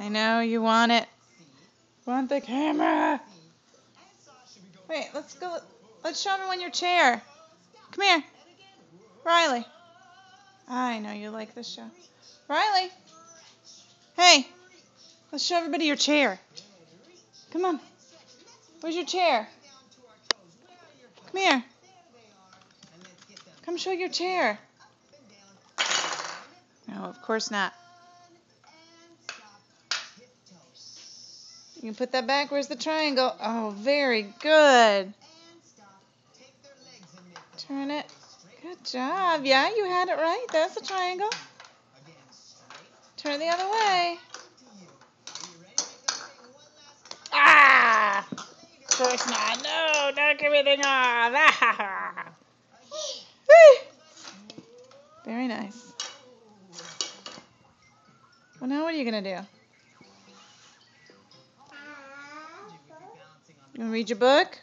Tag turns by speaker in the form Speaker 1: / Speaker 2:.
Speaker 1: I know you want it. Want the camera. Wait, let's go. Let's show everyone your chair. Come here. Riley. I know you like this show. Riley. Hey. Let's show everybody your chair. Come on. Where's your chair? Come here. Come show your chair. No, of course not. You can put that back. Where's the triangle? Oh, very good. Turn it. Good job. Yeah, you had it right. That's a triangle. Turn it the other way. Ah! Of course not. No, knock everything off. Ah! Very nice. Well, now what are you going to do? You want to read your book?